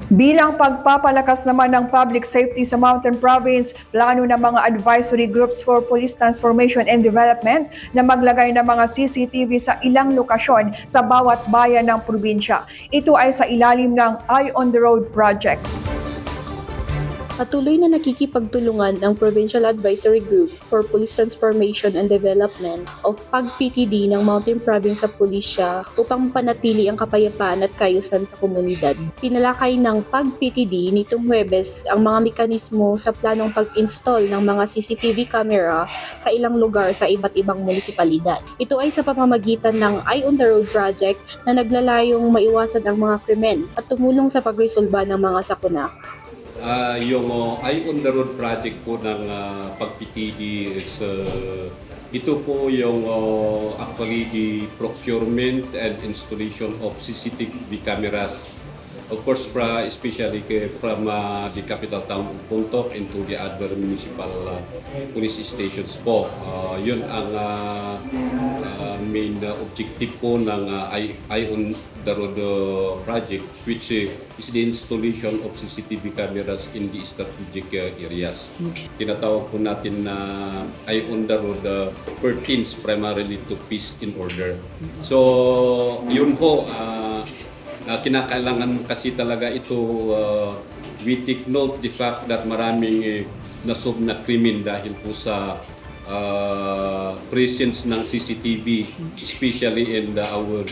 Bilang pagpapalakas naman ng public safety sa Mountain Province, plano ng mga advisory groups for police transformation and development na maglagay ng mga CCTV sa ilang lokasyon sa bawat bayan ng probinsya. Ito ay sa ilalim ng Eye on the Road project. Patuloy na nakikipagtulungan ang Provincial Advisory Group for Police Transformation and Development of PAG-PTD ng Mountain Province sa Pulisya upang panatili ang kapayapaan at kaayusan sa komunidad. Tinalakay ng PAG-PTD nitong Huwebes ang mga mekanismo sa planong pag-install ng mga CCTV camera sa ilang lugar sa iba't ibang munisipalidad. Ito ay sa pamamagitan ng Eye on the Road project na naglalayong maiwasan ang mga krimen at tumulong sa pagresolba ng mga sakuna. Yung Eye on the Road project po ng PAG-PTD is ito po yung actually the procurement and installation of CCTV cameras. Of course, especially from the capital town of Puntok into the other municipal police stations po. Yun ang main objective po ng Eye on the Road project, which is the installation of CCTV cameras in the strategic areas. Tinatawag po natin na Eye on the Road pertains primarily to peace and order. So, yun po, kinakailangan kasi talaga ito, we take note the fact that maraming nasob na krimen dahil po sa presence ng CCTV, especially in our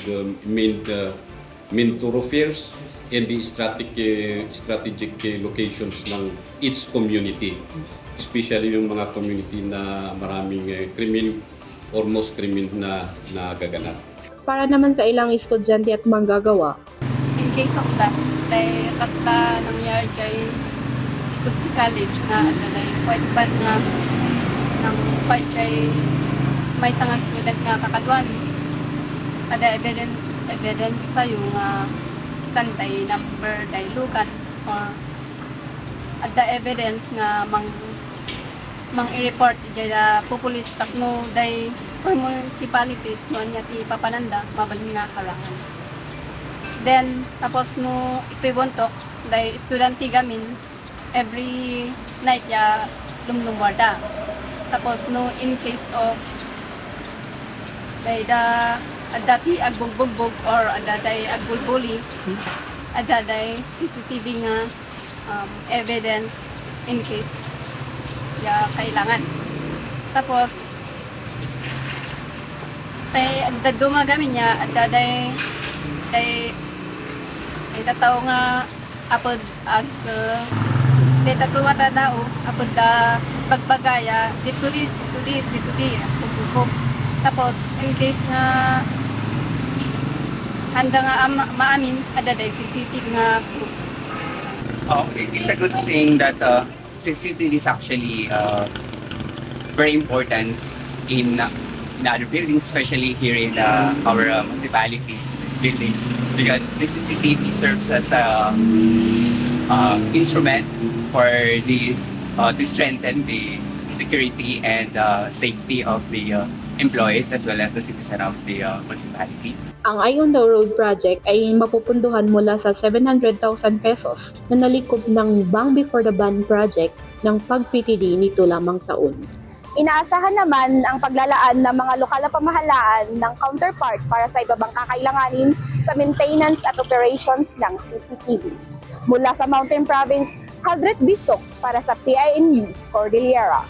main thoroughfares and the strategic locations ng each community, especially yung mga community na maraming krimen or most krimen na nagaganap. Para naman sa ilang estudyante at manggagawa, in case of that, dahil kasta nangyari dyan ikot di college na dahil quite bad nga ng quite dyan may isang student nga kakadwan. Ada evidence tayo nga tantay number dahil lugan or ada evidence nga mang i-report dyan na populis takno dahil for municipalities noon niya ti papananda mabalin nga karangan. Then tapos no ito'y bontok dahil estudyante gamin every night ya lumwarda. Tapos no in case of dahil adati agbugbog or adaday agbulbuli adaday CCTV nga evidence in case ya kailangan. Tapos kay dumagamit niya adaday ay tataw nga apod ag tataw matadao apod da pagbagaya dito di pagbukom. Tapos in case nga handa nga maamin adaday CCTV nga it's a good thing that CCTV is actually very important in other buildings, especially here in our municipality building, because this CCTV serves as a instrument for to strengthen the security and safety of the employees as well as the citizen of the municipality. ang Eye on the Road project ay mapupunduhan mula sa 700,000 pesos na nalikob ng Bang Before the Ban project ng PAG-PTD nito lamang taon. Inaasahan naman ang paglalaan ng mga lokal na pamahalaan ng counterpart para sa ibabang kakailanganin sa maintenance at operations ng CCTV. Mula sa Mountain Province, Haldret Bisok para sa PIN News Cordillera.